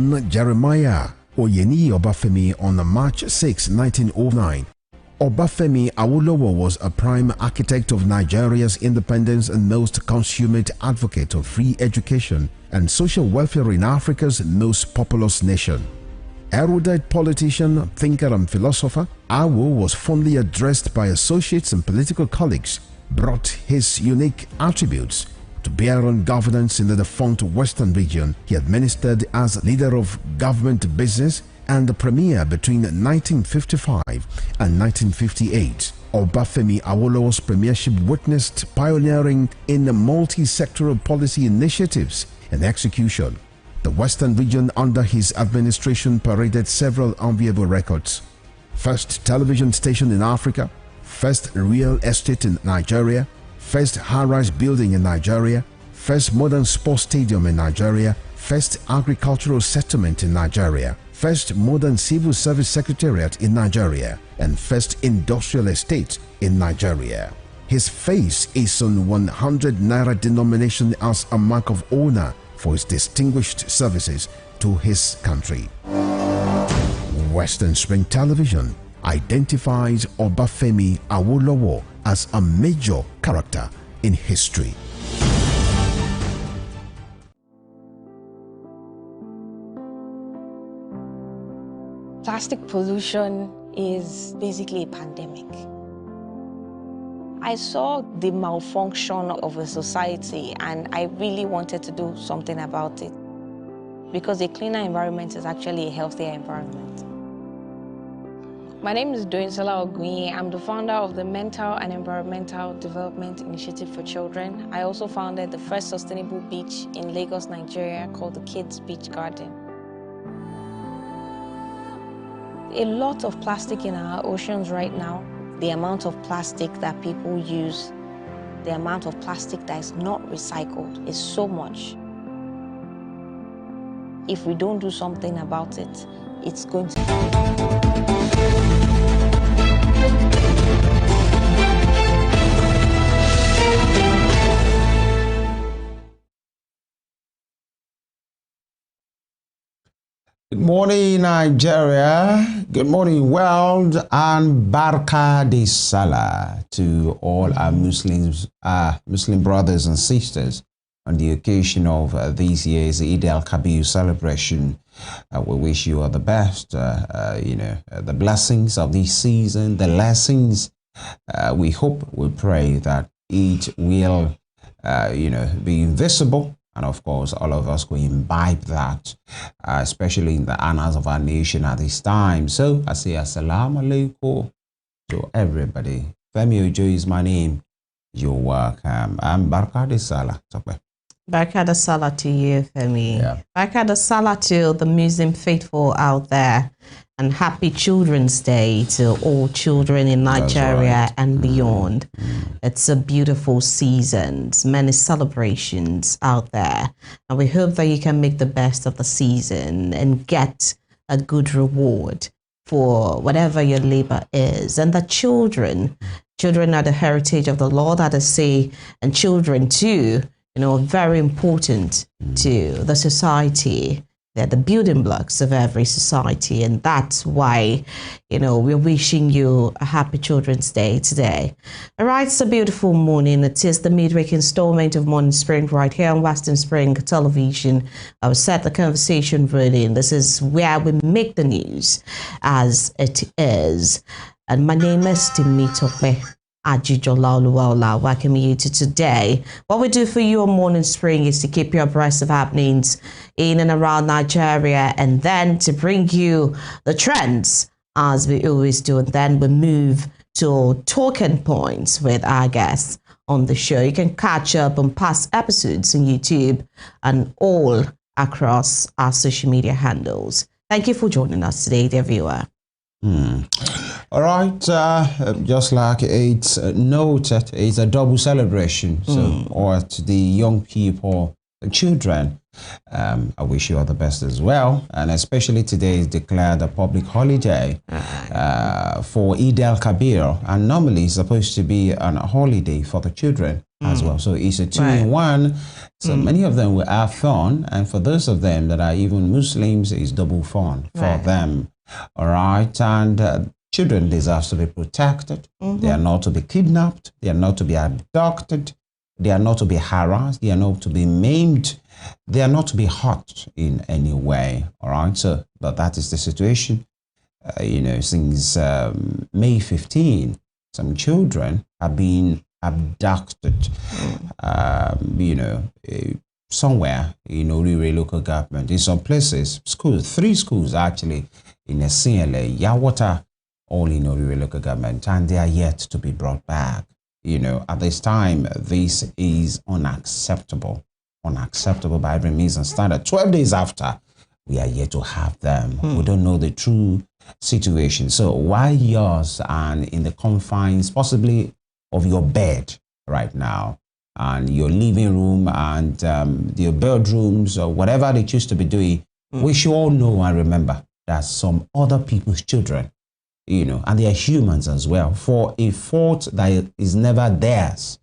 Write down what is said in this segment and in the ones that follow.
born Jeremiah Oyeni Obafemi on March 6, 1909. Obafemi Awolowo was a prime architect of Nigeria's independence and most consummate advocate of free education and social welfare in Africa's most populous nation. Erudite politician, thinker and philosopher, Awo was fondly addressed by associates and political colleagues, brought his unique attributes to bear on governance in the defunct Western region. He administered as leader of government business and the premier between 1955 and 1958. Obafemi Awolowo's premiership witnessed pioneering in the multi-sectoral policy initiatives and execution. The Western region under his administration paraded several enviable records. First television station in Africa, first real estate in Nigeria, first high-rise building in Nigeria, first modern sports stadium in Nigeria, first agricultural settlement in Nigeria, first modern civil service secretariat in Nigeria, and first industrial estate in Nigeria. His face is on 100 naira denomination as a mark of honor for his distinguished services to his country. Western Spring Television identifies Obafemi Awolowo as a major character in history. Plastic pollution is basically a pandemic. I saw the malfunction of a society and I really wanted to do something about it because a cleaner environment is actually a healthier environment. My name is Doyinsala Ogunyi. I'm the founder of the Mental and Environmental Development Initiative for Children. I also founded the first sustainable beach in Lagos, Nigeria called the Kids Beach Garden. A lot of plastic in our oceans right now. The amount of plastic that people use, the amount of plastic that is not recycled is so much. If we don't do something about it, it's going to... Good morning, Nigeria. Good morning, world, and Barka de Salah to all our Muslim brothers and sisters on the occasion of this year's Eid al-Kabir celebration. We wish you all the best. The blessings of this season, the lessons. We hope, we pray that it will, be invisible. And of course, all of us will imbibe that, especially in the annals of our nation at this time. So I say assalamu alaikum to everybody. Femi Ojo is my name. You're welcome. I'm Barka de Salah. Barka de Salah to you, Femi. Yeah. Barka de Salah to the Muslim faithful out there. And happy Children's Day to all children in Nigeria and beyond. It's a beautiful season, many celebrations out there. And we hope that you can make the best of the season and get a good reward for whatever your labor is. And the children are the heritage of the Lord, as I say, and children too, are very important to the society. They're the building blocks of every society, and that's why, we're wishing you a happy Children's Day today. All right, it's a beautiful morning. It is the midweek installment of Morning Spring right here on Western Spring Television. I will set the conversation rolling. This is where we make the news as it is. And my name is Timitope Ajijola. Welcome you to today. What we do for you on Morning Spring is to keep you abreast of happenings in and around Nigeria, and then to bring you the trends as we always do. And then we move to talking points with our guests on the show. You can catch up on past episodes on YouTube and all across our social media handles. Thank you for joining us today, dear viewer. All right, just like it's noted, it's a double celebration. So, or to the young people, the children, I wish you all the best as well. And especially today is declared a public holiday for Eid al-Kabir. And normally it's supposed to be a holiday for the children as well. So it's a two-in-one. So many of them will have fun, and for those of them that are even Muslims, it's double fun for them. All right, and children deserve to be protected. They are not to be kidnapped. They are not to be abducted. They are not to be harassed. They are not to be maimed. They are not to be hurt in any way. All right, so but that is the situation. You know, since May 15, some children have been abducted, you know, somewhere in Orire local government. In some places, schools, 3 schools actually in Esiele, Yawata, all in Orire local government, and they are yet to be brought back. You know, at this time, this is unacceptable by every means and standard. 12 days after, we are yet to have them. We don't know the true situation. So while yours and in the confines, possibly of your bed right now, and your living room and your bedrooms or whatever they choose to be doing, we should all know and remember that some other people's children, you know, and they are humans as well, for a fault that is never theirs,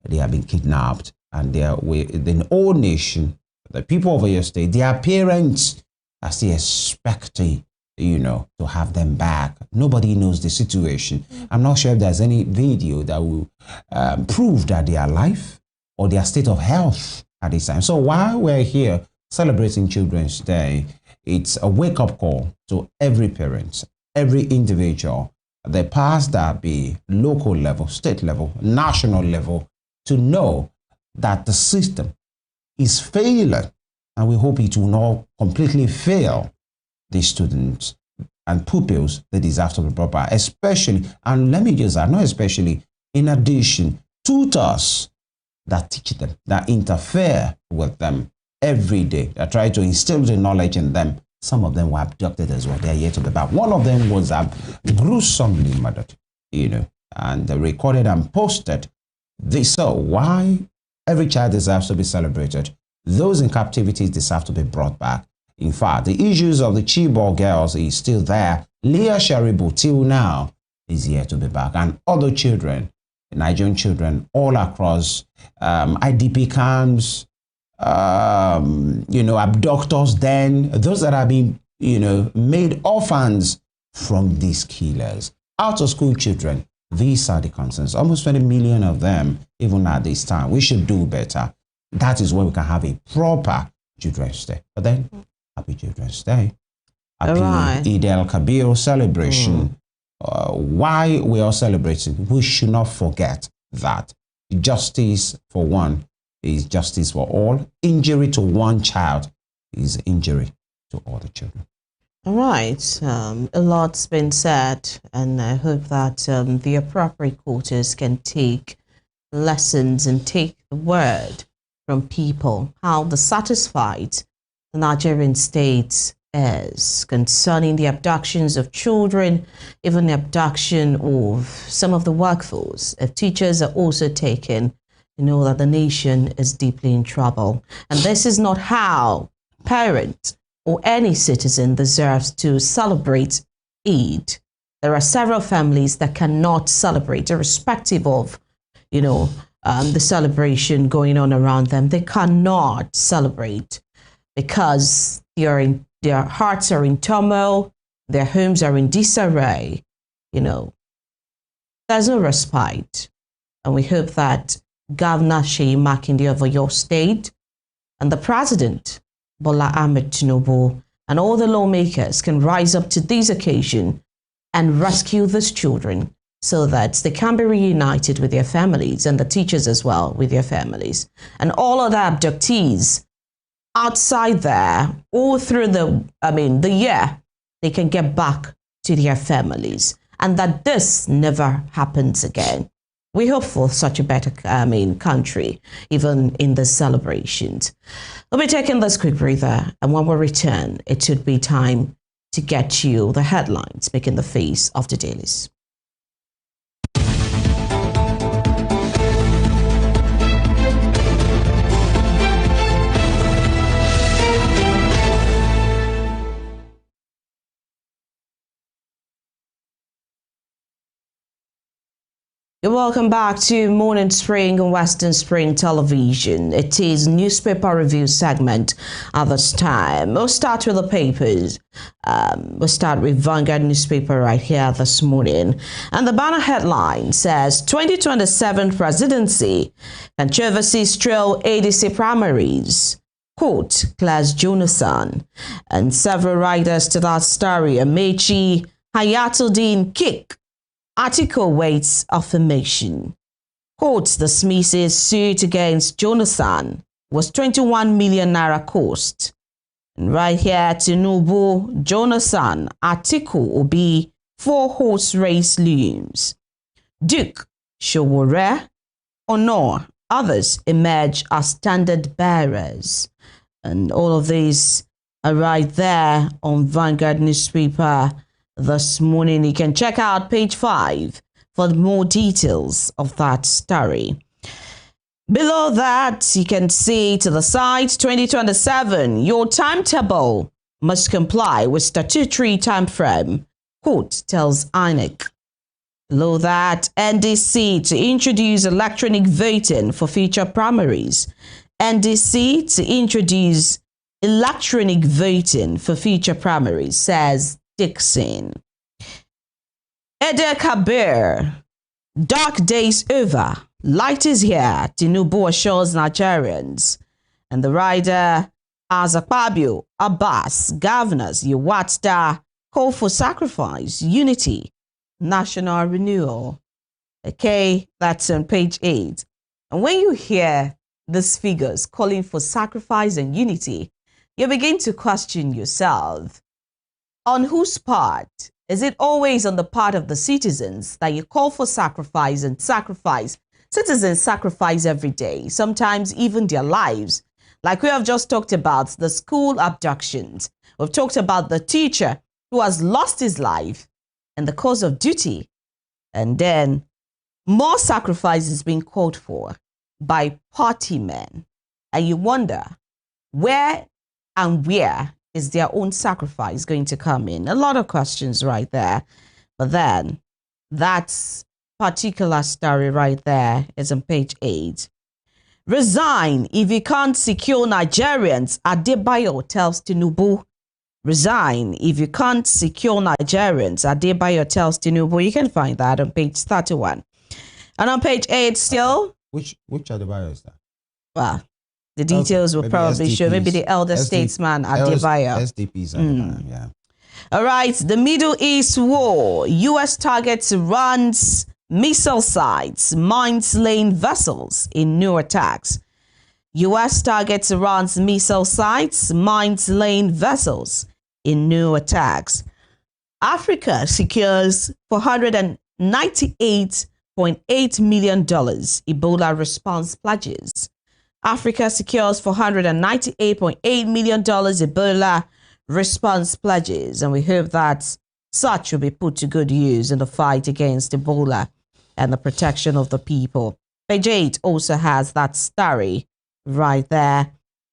they have been kidnapped, and they are the whole nation, the people of your state, their parents are still expecting, you know, to have them back. Nobody knows the situation. I'm not sure if there's any video that will prove that they are alive or their state of health at this time. So while we're here celebrating Children's Day, it's a wake-up call to every parent, every individual, the powers that be, local level, state level, national level, to know that the system is failing, and we hope it will not completely fail these students and pupils that deserve to be proper, especially, and let me just add, not especially, in addition, tutors that teach them, that interfere with them every day, that try to instill the knowledge in them. Some of them were abducted as well. They are yet to be back. One of them was gruesomely murdered, you know, and recorded and posted this. So why every child deserves to be celebrated, those in captivity deserve to be brought back. In fact, the issues of the Chibok girls is still there. Leah Sharibu, till now, is yet to be back. And other children, Nigerian children, all across IDP camps, you know, abductors, then those that have been, you know, made orphans from these killers. Out of school children, these are the concerns. Almost 20 million of them, even at this time. We should do better. That is where we can have a proper Children's Day. But then, happy Children's Day. Happy Eid al-Kabir celebration. Why we are celebrating, we should not forget that justice for one is justice for all. Injury to one child is injury to all the children. All right. A lot's been said, and I hope that the appropriate quarters can take lessons and take the word from people, how dissatisfied the Nigerian state is concerning the abductions of children, even the abduction of some of the workforce. If teachers are also taken, you know that the nation is deeply in trouble. And this is not how parents or any citizen deserves to celebrate Eid. There are several families that cannot celebrate, irrespective of, you know, the celebration going on around them. They cannot celebrate because their hearts are in turmoil, their homes are in disarray. You know, there's no respite. And we hope that Governor Seyi Makinde of your state and the President, Bola Ahmed Tinubu, and all the lawmakers can rise up to this occasion and rescue these children so that they can be reunited with their families, and the teachers as well with their families. And all other abductees outside there, all through the year, they can get back to their families, and that this never happens again. We hope for such a better country, even in the celebrations. We'll be taking this quick breather, and when we return, it should be time to get you the headlines making the face of the dailies. You're welcome back to Morning Spring and Western Spring Television. It is newspaper review segment at this time. We'll start with the papers. We'll start with Vanguard newspaper right here this morning. And the banner headline says 2027 presidency, controversies trail ADC primaries. Quote, Class Jonathan. And several writers to that story. Amechi Hayatuddin kick. Article waits affirmation. Quote, the Smiths suit against Jonathan was 21 million naira cost. And right here, Tinubu, Jonathan, article will be 4-horse race looms. Duke, Showore, Honor, others emerge as standard bearers. And all of these are right there on Vanguard newspaper this morning. You can check out page 5 for more details of that story. Below that, you can see to the side 2027, your timetable must comply with statutory time frame, quote, tells INEC. Below that, NDC to introduce electronic voting for future primaries. NDC to introduce electronic voting for future primaries, says Dixon. Ede Kabir, dark days over, light is here, Tinubu assures Nigerians. And the rider Azakpabio, Abbas, governors, Yawatda, call for sacrifice, unity, national renewal. Okay, that's on page 8. And when you hear these figures calling for sacrifice and unity, you begin to question yourself. On whose part? Is it always on the part of the citizens that you call for sacrifice and sacrifice? Citizens sacrifice every day, sometimes even their lives. Like we have just talked about the school abductions. We've talked about the teacher who has lost his life in the cause of duty. And then more sacrifice is being called for by party men. And you wonder where is their own sacrifice going to come in? A lot of questions right there. But then that particular story right there is on page 8. Resign if you can't secure Nigerians, Adebayo tells Tinubu. Resign if you can't secure Nigerians, Adebayo tells Tinubu. You can find that on page 31. And on page 8 still. Which Adebayo is that? Well, the details will probably show. Maybe the elder statesman Adebayo. SDP's Adebayo, yeah. All right. The Middle East war. U.S. targets Iran's missile sites, mine-slaying vessels in new attacks. U.S. targets Iran's missile sites, mine-slaying vessels in new attacks. Africa secures $498.8 million Ebola response pledges. Africa secures $498.8 million Ebola response pledges, and we hope that such will be put to good use in the fight against Ebola and the protection of the people. Page 8 also has that story right there,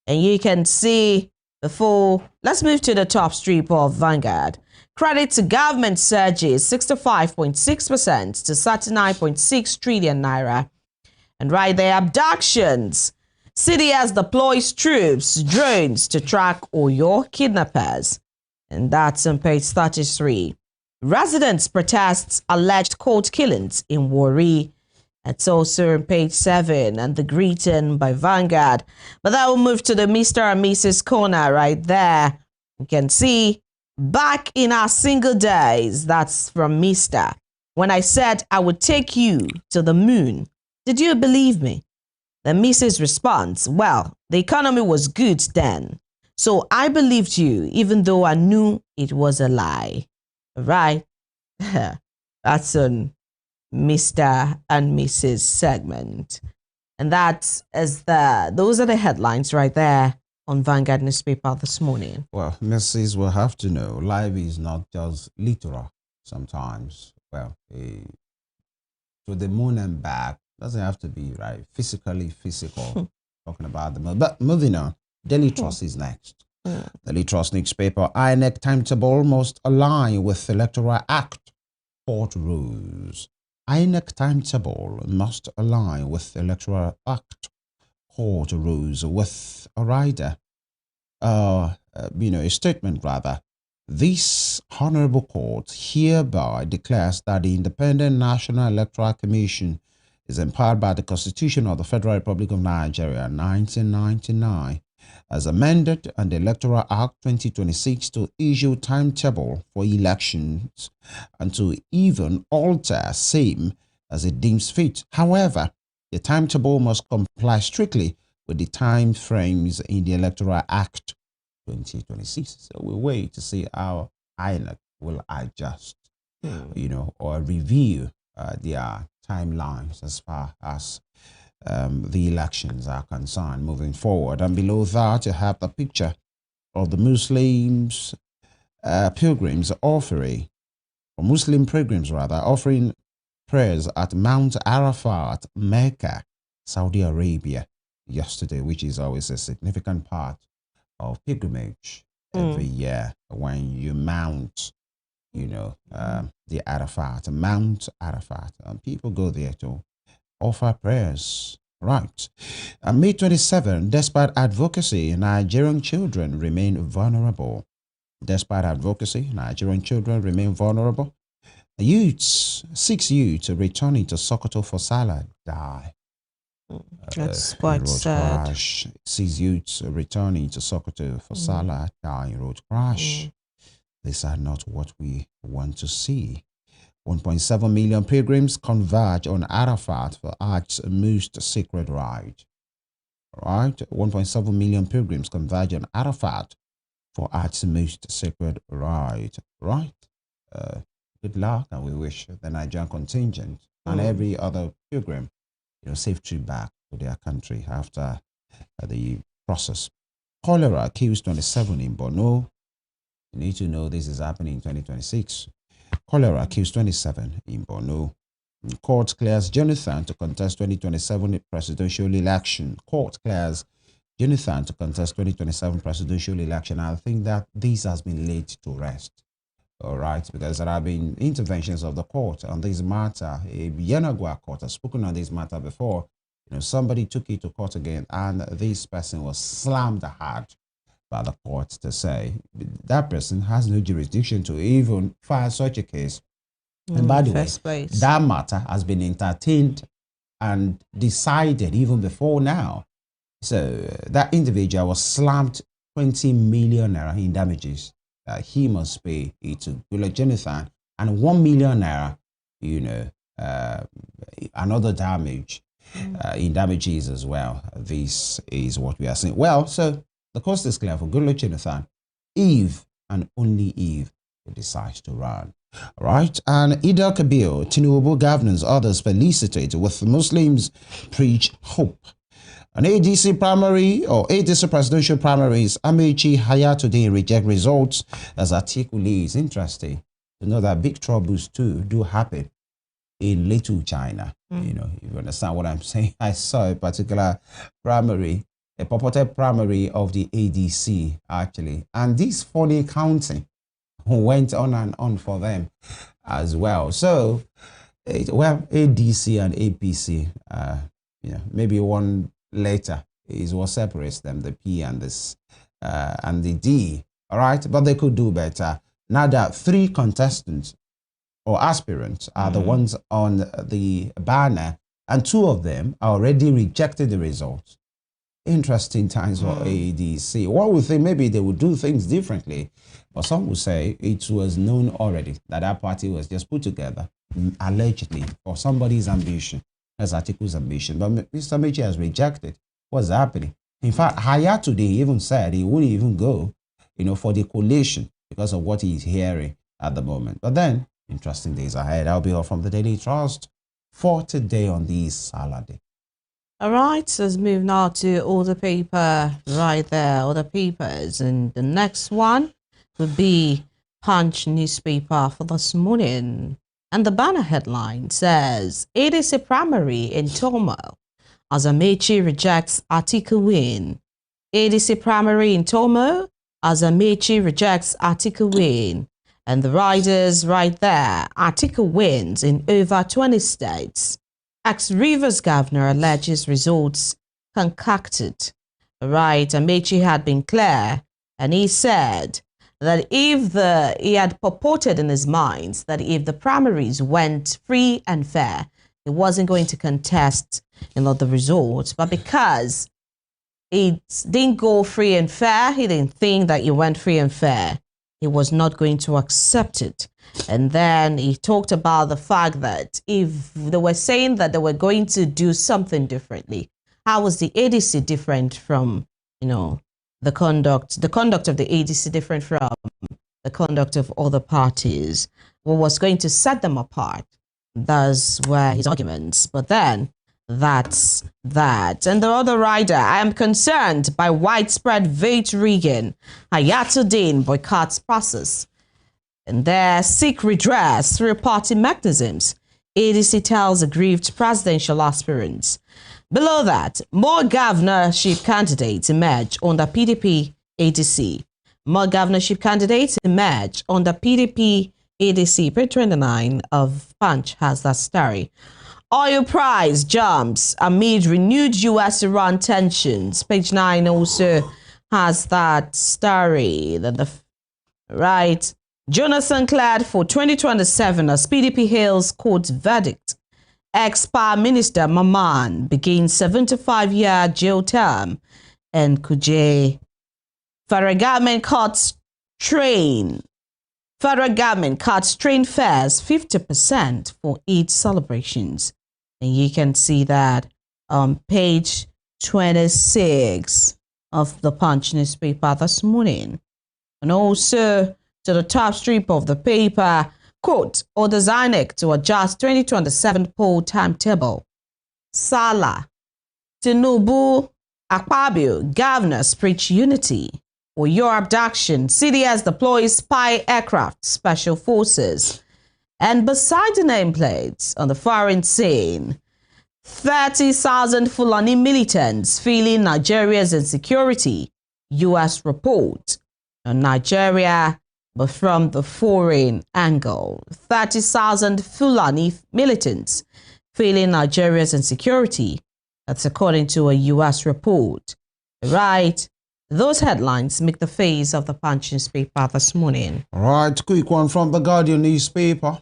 and you can see the full. Let's move to the top strip of Vanguard. Credit to government surges 65.6% to 39.6 trillion naira. And right there, abductions. CDS deploys troops, drones to track Oyo kidnappers. And that's on page 33. Residents protests alleged cold killings in Warri. It's also on page 7 and the greeting by Vanguard. But that will move to the Mr. and Mrs. corner right there. You can see back in our single days. That's from Mr. When I said I would take you to the moon, did you believe me? The Mrs. responds, well, the economy was good then, so I believed you even though I knew it was a lie. Right? That's on Mr. and Mrs. segment. And that is those are the headlines right there on Vanguard newspaper this morning. Well, Mrs. will have to know life is not just literal sometimes. Well, to the moon and back doesn't have to be right physically physical. Talking about the moon. But moving on, Daily Trust is next. Daily Trust newspaper, INEC timetable must align with Electoral Act court rules. INEC timetable must align with Electoral Act court rules with a rider. A statement rather. This Honorable Court hereby declares that the Independent National Electoral Commission is empowered by the Constitution of the Federal Republic of Nigeria 1999 as amended and the Electoral Act 2026 to issue timetable for elections and to even alter same as it deems fit. However, the timetable must comply strictly with the time frames in the Electoral Act 2026. So we wait to see how INEC will adjust, or review their timelines as far as the elections are concerned moving forward. And below that, you have the picture of the Muslims pilgrims offering prayers at Mount Arafat, Mecca, Saudi Arabia yesterday, which is always a significant part of pilgrimage every year when you mount, the Arafat, Mount Arafat, and people go there to offer prayers. Right. On May 27, despite advocacy, Nigerian children remain vulnerable. Despite advocacy, Nigerian children remain vulnerable. 6 youths returning to Sokoto for Salah die. That's quite sad. Crash. 6 youths returning to Sokoto for Salah die in road crash. These are not what we want to see. 1.7 million pilgrims converge on Arafat for Hajj's most sacred rite. Right? 1.7 million pilgrims converge on Arafat for Hajj's most sacred rite. Right? Good luck, and we wish the Nigerian contingent and every other pilgrim, safe trip back to their country after the process. Cholera kills 27 in Borno. You need to know this is happening in 2026. Cholera kills 27 in Borno. Court clears Jonathan to contest 2027 presidential election. Court clears Jonathan to contest 2027 presidential election. I think that this has been laid to rest. All right, because there have been interventions of the court on this matter. A Yenagua court has spoken on this matter before. Somebody took it to court again, and this person was slammed hard by the court to say that person has no jurisdiction to even file such a case. And by the way, that matter has been entertained and decided even before now. So that individual was slammed 20 million naira in damages. He must pay it to Jonathan, and 1 million naira, another damage in damages as well. This is what we are seeing. Well, so the cost is clear for Jonathan, Eve and only Eve who decides to run. All right, and Ida Kabir, Tinubu governors, others felicitate with Muslims preach hope. An ADC primary or ADC presidential primaries, Amechi Hayatuddin reject results as Atiku leads. Interesting to know that big troubles too do happen in Little China. If you understand what I'm saying. I saw a particular primary, a purported primary of the ADC actually, and this funny counting went on and on for them as well. So, ADC and APC, maybe one later is what separates them, the P and this and the D. All right, but they could do better. Now that 3 contestants or aspirants are the ones on the banner, and 2 of them already rejected the results. Interesting times for ADC. One would think maybe they would do things differently, but some would say it was known already that that party was just put together allegedly for somebody's ambition. That's Atiku's ambition. But Mr. Mechi has rejected what's happening. In fact, Hayatuddin even said he wouldn't even go, for the coalition because of what he's hearing at the moment. But then, interesting days ahead. I'll be all from the Daily Trust for today on this Saturday. All right, so let's move now to all the paper right there, all the papers. And the next one would be Punch newspaper for this morning. And the banner headline says, ADC primary in turmoil as Amechi rejects Atiku win. ADC primary in turmoil as Amechi rejects Atiku win. And the riders right there, article wins in over 20 states. Ex-Rivers governor alleges results concocted. Right, Amechi had been clear, and he said that he had purported in his mind that if the primaries went free and fair, he wasn't going to contest, the results. But because it didn't go free and fair, he didn't think that it went free and fair, he was not going to accept it. And then he talked about the fact that if they were saying that they were going to do something differently, how was the ADC different from, the conduct of the ADC different from the conduct of other parties? What was going to set them apart? Those were his arguments. But then, that's that. And the other rider, I am concerned by widespread vote rigging. Hayatuddin boycotts process. And there, seek redress through party mechanisms. ADC tells aggrieved presidential aspirants. Below that, more governorship candidates emerge under PDP ADC. More governorship candidates emerge under PDP ADC. Page 29 of Punch has that story. Oil price jumps amid renewed US-Iran tensions. Page 9 also has that story. Right. Jonathan cleared for 2027 as PDP hails court verdict. Ex-Power Minister Maman begins 75-year jail term. And Kuje, federal government cuts train fares 50% for Eid celebrations. And you can see that on page 26 of the Punch newspaper this morning. And also to the top strip of the paper, quote, orders INEC to adjust 2027 poll timetable. Salah, Tinubu, Akpabio, governors preach unity. For your abduction, CDS deploys spy aircraft, special forces. And beside the nameplates on the foreign scene, 30,000 Fulani militants feeling Nigeria's insecurity, U.S. report. On Nigeria, but from the foreign angle. 30,000 Fulani militants feeling Nigeria's insecurity. That's according to a U.S. report. Right. Those headlines make the face of the Punch newspaper this morning. All right, quick one from the Guardian newspaper.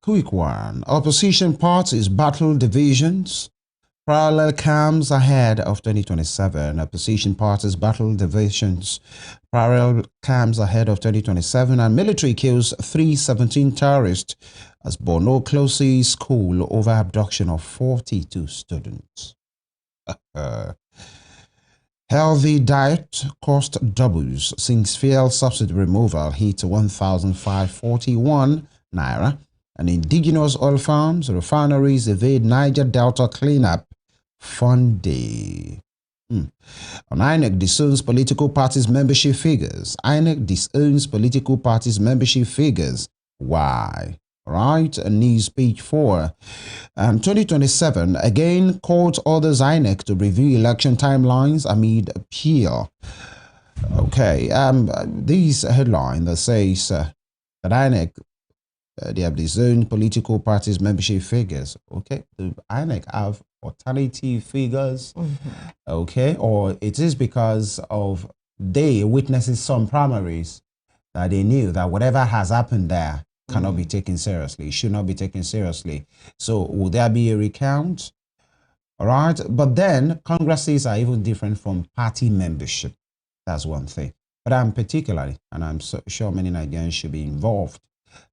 Quick one. Opposition parties battle divisions. Parallel camps ahead of 2027. Opposition parties battle divisions. Parallel camps ahead of 2027. And military kills 317 terrorists as Borno closes school over abduction of 42 students. Healthy diet cost doubles since fuel subsidy removal hit 1,541 naira. And indigenous oil farms, refineries evade Niger Delta cleanup fund day. On INEC disowns political parties' membership figures. INEC disowns political parties' membership figures. Why? Right, news page 4. 2027, again, court orders INEC to review election timelines amid appeal. Okay, this headline that says that INEC, they have disowned political parties' membership figures. Okay, the INEC have alternative figures. Okay, or it is because of they witnessing some primaries that they knew that whatever has happened there cannot be taken seriously, should not be taken seriously. So will there be a recount? All right, but then congresses are even different from party membership. That's one thing. But I'm particularly, and I'm so sure many Nigerians should be involved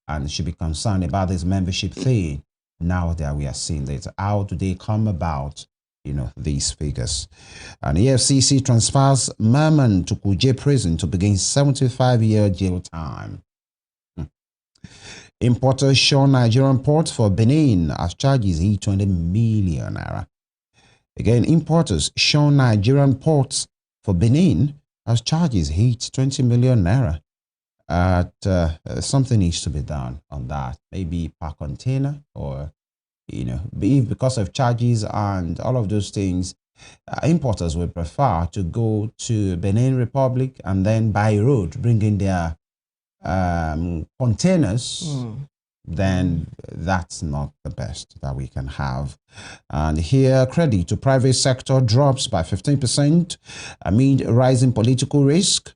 and should be concerned about this membership thing. Now that we are seeing that, how do they come about, these figures? And EFCC transfers Merman to Kuje prison to begin 75-year jail time. Importers shun Nigerian port for Benin as charges hit 20 million naira. Again, importers shun Nigerian ports for Benin as charges hit 20 million naira. Something needs to be done on that. Maybe per container, or because of charges and all of those things, importers would prefer to go to Benin Republic and then by road bring in their containers, then that's not the best that we can have. And here, credit to private sector drops by 15% amid rising political risk.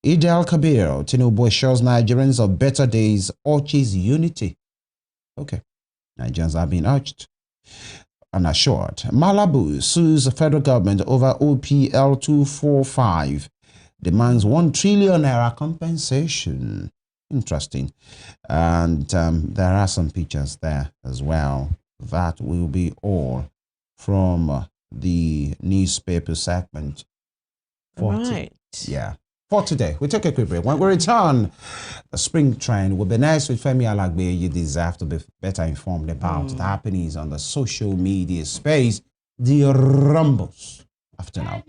Eid al-Kabir, Tinubu assures Nigerians of better days, urges unity. Okay, Nigerians are being urged and assured. Malabu sues the federal government over OPL 245, demands 1 trillion naira compensation. Interesting. And there are some pictures there as well. That will be all from the newspaper segment. Right. Yeah. For today, we take a quick break. When we return, the spring trend will be nice with Femi Alagbe. You deserve to be better informed about the happenings on the social media space. The rumbles after now.